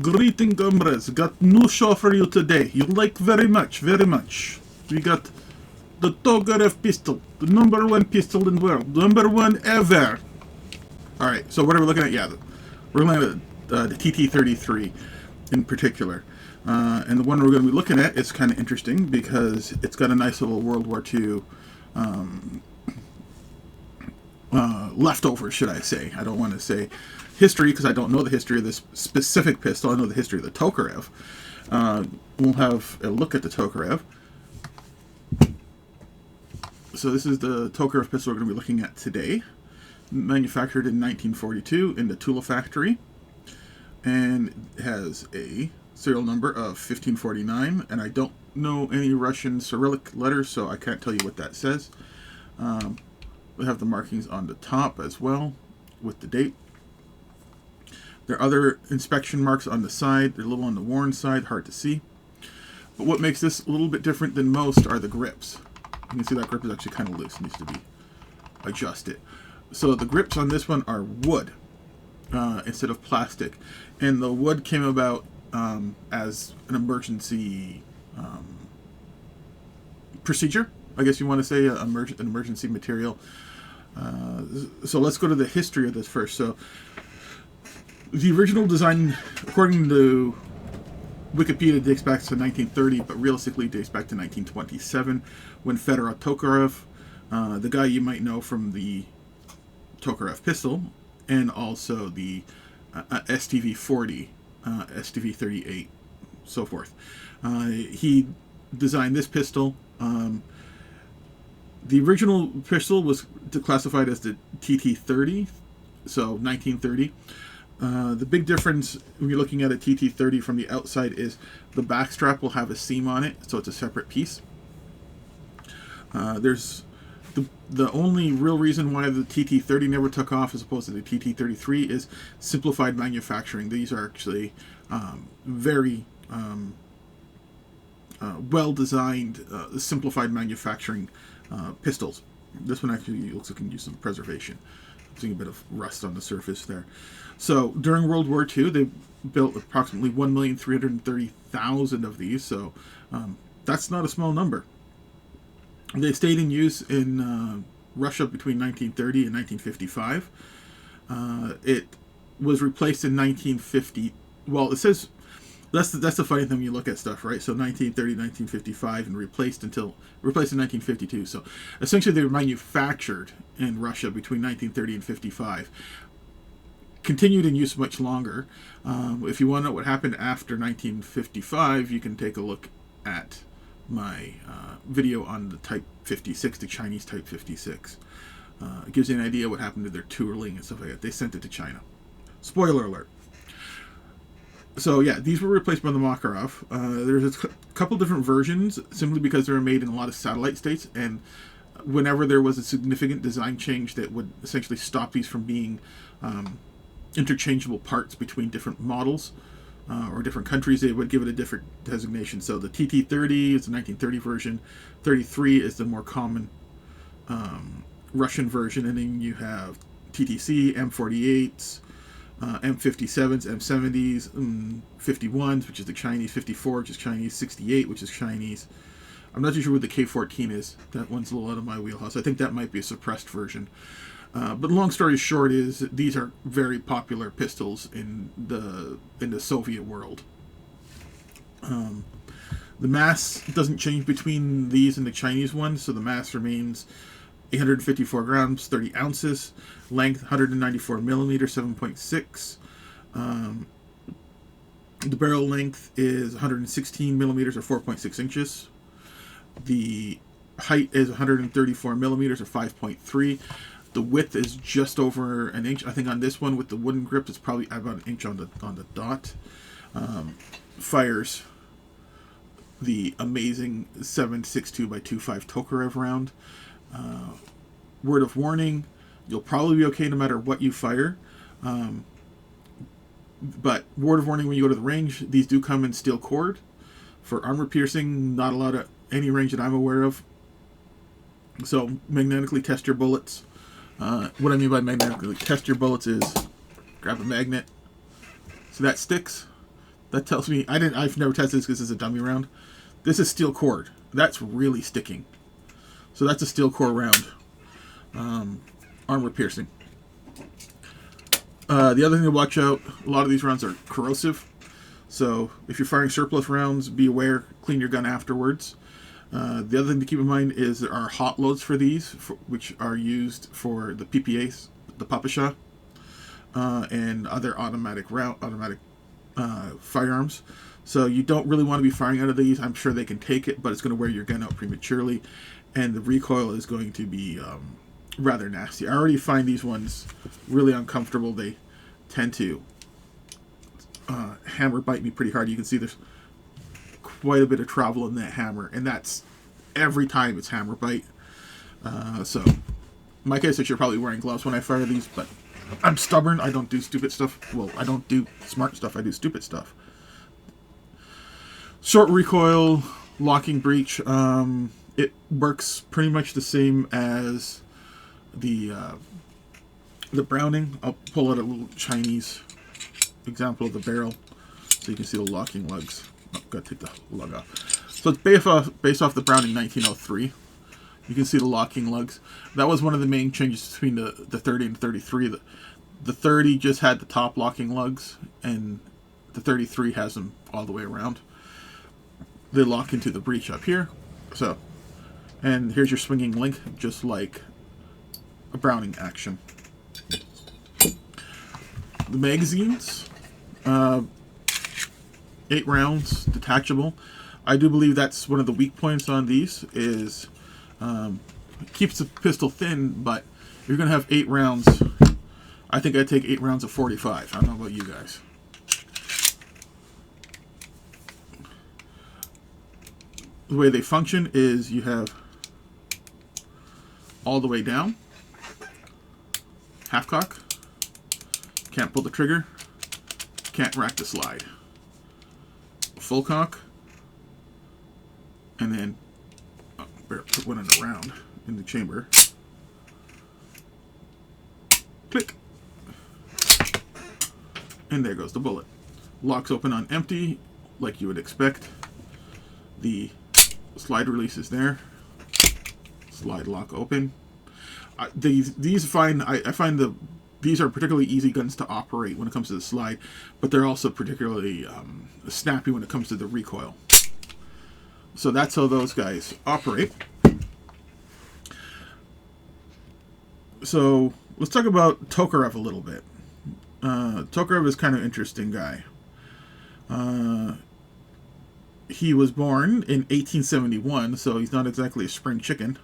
Greeting, comrades. Got new show for you today. You like very much, very much. We got the Tokarev pistol, the #1 pistol in the world, #1 ever. All right. So what are we looking at? Yeah, we're looking at the TT33 in particular, and the one we're going to be looking at is kind of interesting because it's got a nice little World War II. Leftovers, should I say. I don't want to say history because I don't know the history of this specific pistol. I know the history of the Tokarev. We'll have a look at the Tokarev. So this is the Tokarev pistol we're going to be looking at today. Manufactured in 1942 in the Tula factory. And it has a serial number of 1549. And I don't know any Russian Cyrillic letters, so I can't tell you what that says. We have the markings on the top as well with the date. There are other inspection marks on the side. They're a little on the worn side, hard to see. But what makes this a little bit different than most are the grips. You can see that grip is actually kind of loose. It needs to be adjusted. So the grips on this one are wood instead of plastic. And the wood came about as an emergency procedure. I guess you want to say an emergency material. So let's go to the history of this first. So the original design, according to Wikipedia, dates back to 1930, but realistically dates back to 1927 when Fedor Tokarev, the guy you might know from the Tokarev pistol, and also the STV-40, STV-38, so forth. He designed this pistol. The original pistol was classified as the TT30, so 1930. The big difference when you're looking at a TT30 from the outside is the back strap will have a seam on it, so it's a separate piece. There's the only real reason why the TT30 never took off as opposed to the TT33 is simplified manufacturing. These are actually very well-designed, simplified manufacturing pistols. This one actually looks like it can use some preservation. Seeing a bit of rust on the surface there. So during World War II, they built approximately 1,330,000 of these. So that's not a small number. They stayed in use in Russia between 1930 and 1955. It was replaced in 1950. Well, it says that's the funny thing when you look at stuff, right? So 1930, 1955, and replaced in 1952. So essentially, they were manufactured in Russia between 1930 and 55. Continued in use much longer. If you want to know what happened after 1955, you can take a look at my video on the Type 56, the Chinese Type 56. It gives you an idea what happened to their tooling and stuff like that. They sent it to China. Spoiler alert. So yeah, these were replaced by the Makarov. There's a couple different versions, simply because they were made in a lot of satellite states, and whenever there was a significant design change that would essentially stop these from being interchangeable parts between different models or different countries, they would give it a different designation. So the TT30 is the 1930 version, 33 is the more common Russian version, and then you have TTC, M48s, M57s, M70s, 51s, which is the Chinese, 54, which is Chinese, 68, which is Chinese. I'm not too sure what the K14 is. That one's a little out of my wheelhouse. I think that might be a suppressed version. But long story short is these are very popular pistols in the Soviet world. The mass doesn't change between these and the Chinese ones, so the mass remains 854 grams, 30 ounces, length 194 millimeters, 7.6. The barrel length is 116 millimeters or 4.6 inches. The height is 134 millimeters or 5.3. The width is just over an inch. I think on this one with the wooden grip, it's probably about an inch on the dot. Fires the amazing 7.62 by 2.5 Tokarev round. Word of warning, you'll probably be okay no matter what you fire. But word of warning when you go to the range, these do come in steel cord. For armor piercing, not allowed at any range that I'm aware of. So magnetically test your bullets. What I mean by magnetically test your bullets is grab a magnet. So that sticks. That tells me I've never tested this because it's a dummy round. This is steel cord. That's really sticking. So that's a steel core round. Armor piercing. The other thing to watch out, a lot of these rounds are corrosive. So if you're firing surplus rounds, be aware, clean your gun afterwards. The other thing to keep in mind is there are hot loads for these, which are used for the PPAs, the Papasha, and other automatic firearms. So you don't really want to be firing out of these. I'm sure they can take it, but it's going to wear your gun out prematurely, and the recoil is going to be rather nasty. I already find these ones really uncomfortable. They tend to hammer bite me pretty hard. You can see there's quite a bit of travel in that hammer, and that's every time it's hammer bite. So in my case, I should probably be wearing gloves when I fire these, but I'm stubborn. I don't do stupid stuff. Well, I don't do smart stuff. I do stupid stuff. Short recoil, locking breech. It works pretty much the same as the Browning. I'll pull out a little Chinese example of the barrel so you can see the locking lugs. Oh, gotta take the lug off. So it's based off the Browning 1903. You can see the locking lugs. That was one of the main changes between the 30 and 33. The 30 just had the top locking lugs, and the 33 has them all the way around. They lock into the breech up here. So, and here's your swinging link, just like a Browning action. The magazines, 8 rounds, detachable. I do believe that's one of the weak points on these, is keeps the pistol thin, but if you're going to have 8 rounds, I think I'd take 8 rounds of 45. I don't know about you guys. The way they function is you have all the way down, half cock, can't pull the trigger, can't rack the slide, full cock, and then better put one in the round in the chamber. Click, and there goes the bullet. Locks open on empty, like you would expect. The slide release is there. Slide lock open. These are particularly easy guns to operate when it comes to the slide, but they're also particularly snappy when it comes to the recoil. So that's how those guys operate. So let's talk about Tokarev a little bit. Tokarev is kind of an interesting guy. He was born in 1871, so he's not exactly a spring chicken.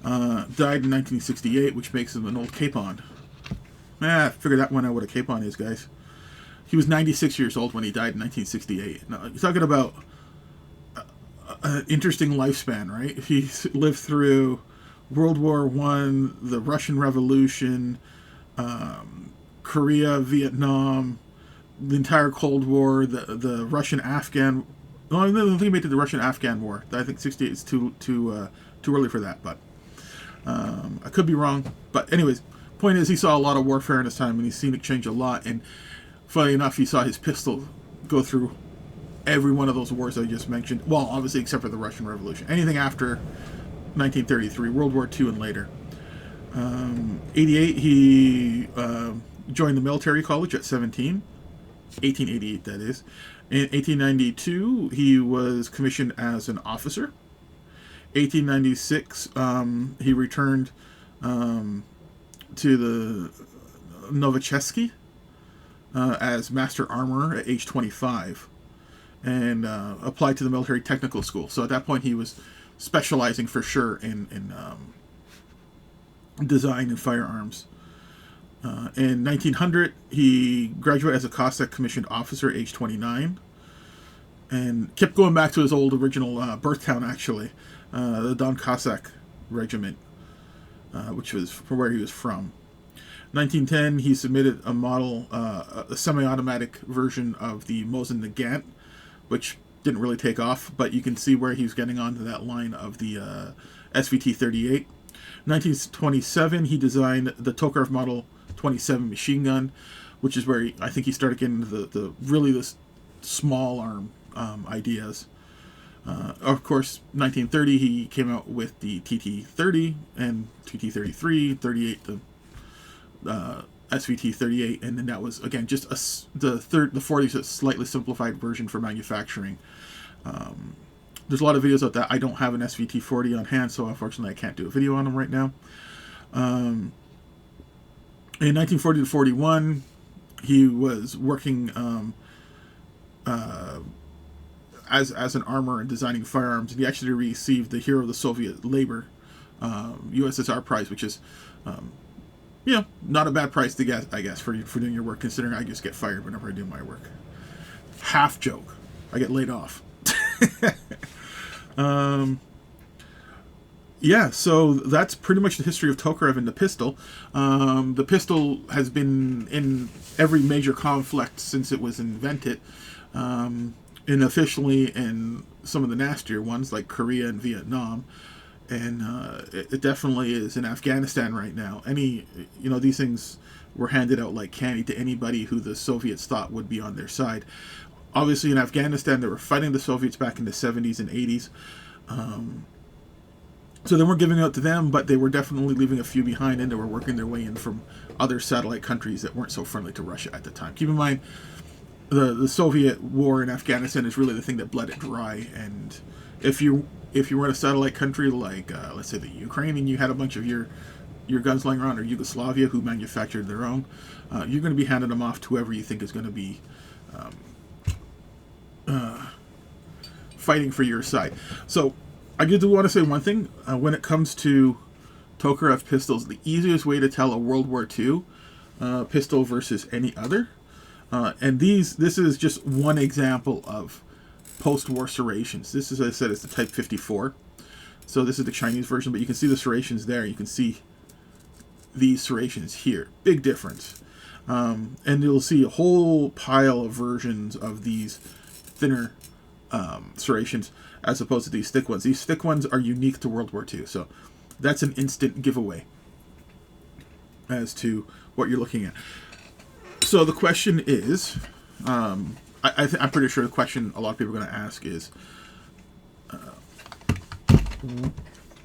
Died in 1968, which makes him an old capon. I figured that one out what a capon is, guys. He was 96 years old when he died in 1968. Now, you're talking about an interesting lifespan, right? He lived through World War I, the Russian Revolution, Korea, Vietnam, the entire Cold War, the Russian-Afghan. No, I don't think he made it to the Russian-Afghan War. I think 68 is too early for that, but I could be wrong. But anyways, point is he saw a lot of warfare in his time, and he's seen it change a lot. And funny enough, he saw his pistol go through every one of those wars I just mentioned. Well, obviously, except for the Russian Revolution. Anything after 1933, World War II and later. 88, he joined the military college at 17. 1888, that is. In 1892, he was commissioned as an officer. 1896, he returned to the Novichesky as master armorer at age 25, and applied to the military technical school. So at that point, he was specializing for sure in design and firearms. In 1900, he graduated as a Cossack commissioned officer at age 29, and kept going back to his old original birth town, actually, the Don Cossack Regiment, which was from where he was from. 1910, he submitted a model, a semi-automatic version of the Mosin Nagant, which didn't really take off, but you can see where he's getting onto that line of the SVT-38. 1927, he designed the Tokarev Model 27 machine gun, which is where I think he started getting into the small arm ideas. Of course, 1930 he came out with the TT30 and TT33, 38, the SVT38, and then that was again just the 40s, a slightly simplified version for manufacturing. There's a lot of videos out that I don't have an SVT40 on hand, so unfortunately I can't do a video on them right now. In 1940 to 41, he was working as an armor and designing firearms, and he actually received the Hero of the Soviet Labor USSR prize, which is not a bad price to get, I guess, for doing your work, considering I just get fired whenever I do my work. Half joke, I get laid off. Yeah, so that's pretty much the history of Tokarev and the pistol. The pistol has been in every major conflict since it was invented, and officially in some of the nastier ones like Korea and Vietnam, and it definitely is in Afghanistan right now. These things were handed out like candy to anybody who the Soviets thought would be on their side. Obviously, in Afghanistan, they were fighting the Soviets back in the 70s and 80s. So they weren't giving out to them, but they were definitely leaving a few behind, and they were working their way in from other satellite countries that weren't so friendly to Russia at the time. Keep in mind, the Soviet war in Afghanistan is really the thing that bled it dry. And if you were in a satellite country like, let's say, the Ukraine, and you had a bunch of your guns lying around, or Yugoslavia, who manufactured their own, you're going to be handing them off to whoever you think is going to be fighting for your side. So I do want to say one thing. When it comes to Tokarev pistols, the easiest way to tell a World War II pistol versus any other, and this is just one example of post-war serrations. This, as I said, is the Type 54. So this is the Chinese version, but you can see the serrations there. You can see these serrations here. Big difference. And you'll see a whole pile of versions of these thinner serrations as opposed to these thick ones. These thick ones are unique to World War II, so that's an instant giveaway as to what you're looking at. So the question is, I'm pretty sure the question a lot of people are going to ask is,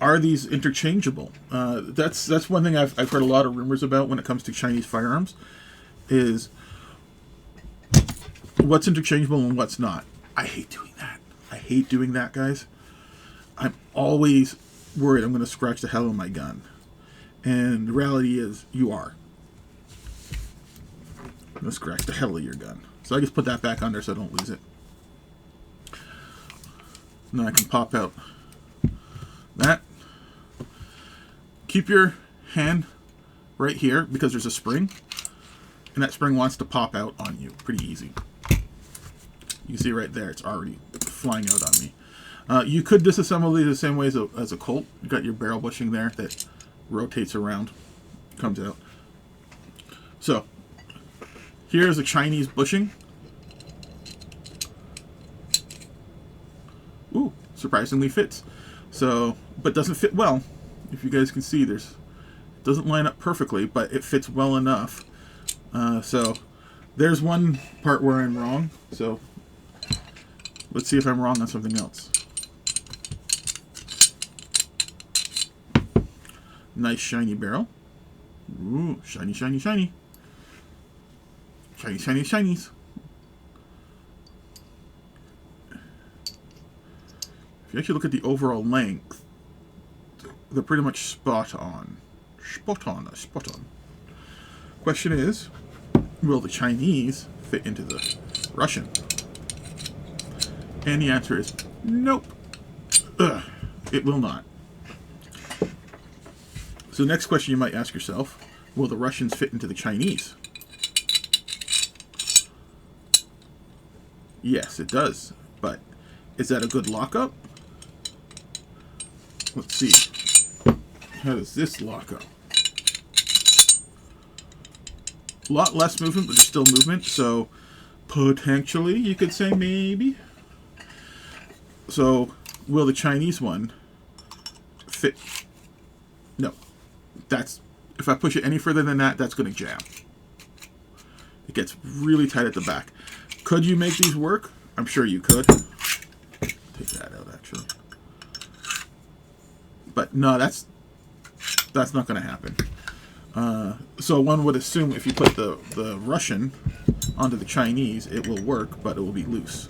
are these interchangeable? That's one thing I've heard a lot of rumors about when it comes to Chinese firearms, is what's interchangeable and what's not. I hate doing that. I hate doing that, guys. I'm always worried I'm going to scratch the hell out of my gun. And the reality is, you are. I'm going to scratch the hell out of your gun. So I just put that back on there so I don't lose it. Now I can pop out that. Keep your hand right here because there's a spring. And that spring wants to pop out on you. Pretty easy. You can see right there, it's already flying out on me. You could disassemble these the same way as a Colt. You got your barrel bushing there that rotates around, comes out. So, here's a Chinese bushing. Ooh, surprisingly fits. So, but doesn't fit well. If you guys can see, it doesn't line up perfectly, but it fits well enough. So, there's one part where I'm wrong. So, let's see if I'm wrong on something else. Nice shiny barrel. Ooh, shiny, shiny, shiny. Shiny, shiny, shinies. If you actually look at the overall length, they're pretty much spot on. Spot on, spot on. Question is, will the Chinese fit into the Russian? And the answer is nope. It will not. So the next question you might ask yourself, will the Russians fit into the Chinese? Yes, it does. But is that a good lockup? Let's see. How does this lock up? A lot less movement, but there's still movement. So potentially you could say maybe. So will the Chinese one fit? No. If I push it any further than that, that's going to jam. It gets really tight at the back. Could you make these work? I'm sure you could. Take that out, actually. But no, that's not going to happen. So one would assume if you put the Russian onto the Chinese, it will work, but it will be loose.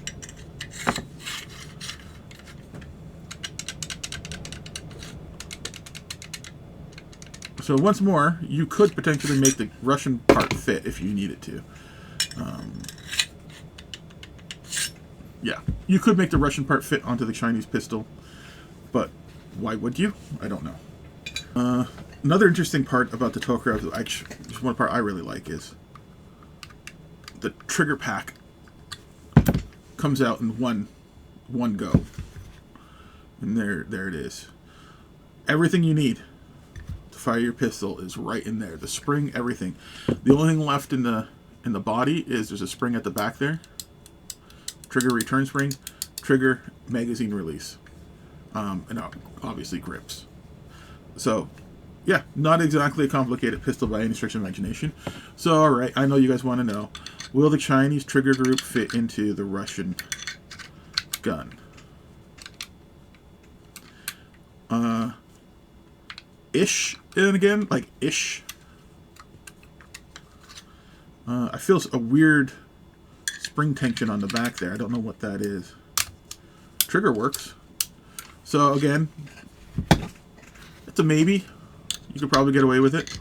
So once more, you could potentially make the Russian part fit if you needed to. Yeah, you could make the Russian part fit onto the Chinese pistol, but why would you? I don't know. Another interesting part about the Tokarev, actually, one part I really like, is the trigger pack comes out in one go, and there it is. Everything you need to fire your pistol is right in there. The spring, everything. The only thing left in the body is there's a spring at the back there. Trigger return spring, trigger magazine release, and obviously grips. So, yeah, not exactly a complicated pistol by any stretch of imagination. So, alright, I know you guys want to know, will the Chinese trigger group fit into the Russian gun? Ish, and again, like ish. I feel a weird spring tension on the back there. I don't know what that is. Trigger works. So again, it's a maybe. You could probably get away with it.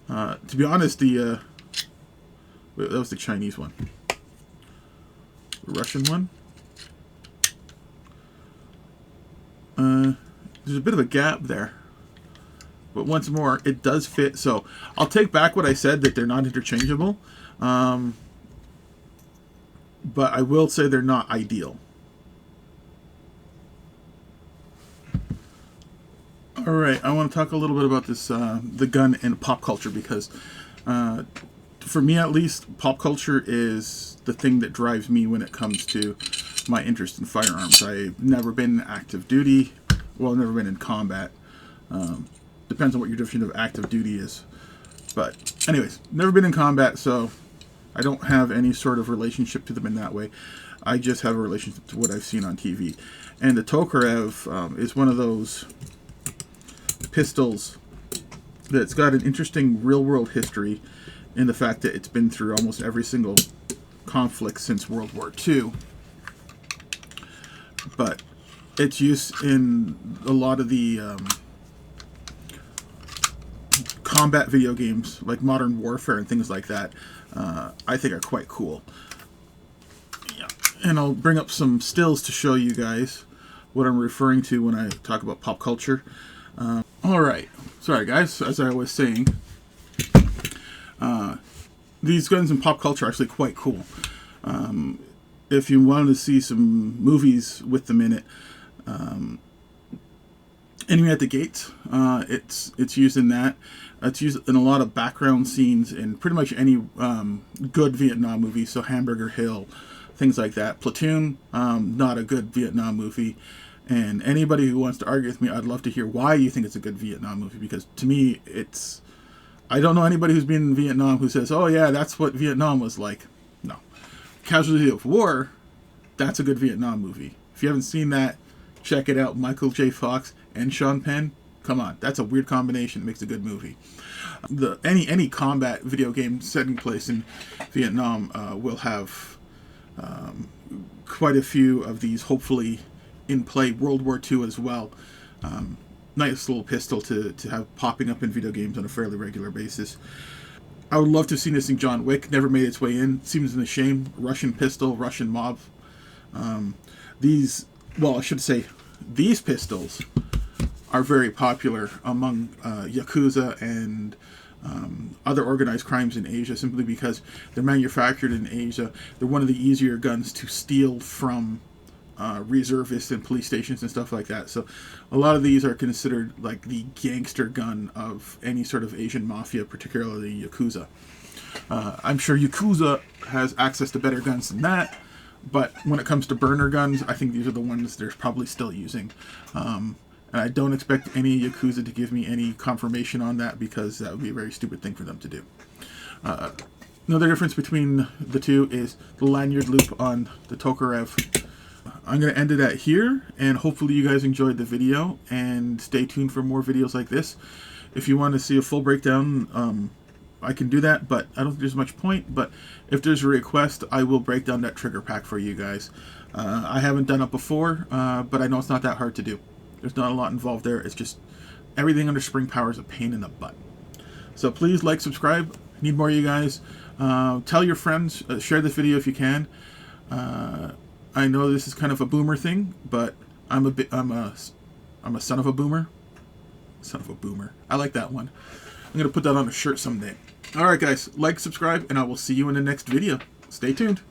To be honest, that was the Chinese one. The Russian one. There's a bit of a gap there. But once more, it does fit. So I'll take back what I said, that they're not interchangeable. But I will say they're not ideal. Alright, I want to talk a little bit about this, the gun and pop culture, because for me at least, pop culture is the thing that drives me when it comes to my interest in firearms. I've never been active duty. Well, I've never been in combat. Depends on what your definition of active duty is. But anyways, never been in combat, so I don't have any sort of relationship to them in that way. I just have a relationship to what I've seen on TV. And the Tokarev is one of those pistols that's got an interesting real-world history in the fact that it's been through almost every single conflict since World War II. But its use in a lot of the combat video games, like Modern Warfare and things like that, I think are quite cool. Yeah. And I'll bring up some stills to show you guys what I'm referring to when I talk about pop culture. Alright, sorry guys, as I was saying, these guns in pop culture are actually quite cool. If you wanted to see some movies with them in it, Enemy at the Gates, it's used in that. It's used in a lot of background scenes in pretty much any good Vietnam movie, so Hamburger Hill, things like that. Platoon, not a good Vietnam movie. And anybody who wants to argue with me, I'd love to hear why you think it's a good Vietnam movie, because to me, it's... I don't know anybody who's been in Vietnam who says, oh yeah, that's what Vietnam was like. No. Casualty of War, that's a good Vietnam movie. If you haven't seen that, check it out. Michael J. Fox and Sean Penn. Come on, that's a weird combination that makes a good movie. Any combat video game setting place in Vietnam will have quite a few of these, hopefully in play. World War II as well. Nice little pistol to have popping up in video games on a fairly regular basis. I would love to have seen this in John Wick. Never made its way in. Seems a shame. Russian pistol, Russian mob. These pistols are very popular among Yakuza and other organized crimes in Asia, simply because they're manufactured in Asia. They're one of the easier guns to steal from reservists and police stations and stuff like that. So a lot of these are considered like the gangster gun of any sort of Asian mafia, particularly Yakuza. I'm sure Yakuza has access to better guns than that, but when it comes to burner guns, I think these are the ones they're probably still using. And I don't expect any Yakuza to give me any confirmation on that, because that would be a very stupid thing for them to do. Another difference between the two is the lanyard loop on the Tokarev. I'm going to end it at here, and hopefully you guys enjoyed the video, and stay tuned for more videos like this. If you want to see a full breakdown, I can do that, but I don't think there's much point. But if there's a request, I will break down that trigger pack for you guys. I haven't done it before, but I know it's not that hard to do. There's not a lot involved there. It's just everything under spring power is a pain in the butt. So please like, subscribe. I need more of you guys. Tell your friends. Share this video if you can. I know this is kind of a boomer thing, but I'm a son of a boomer. Son of a boomer. I like that one. I'm gonna put that on a shirt someday. All right, guys. Like, subscribe, and I will see you in the next video. Stay tuned.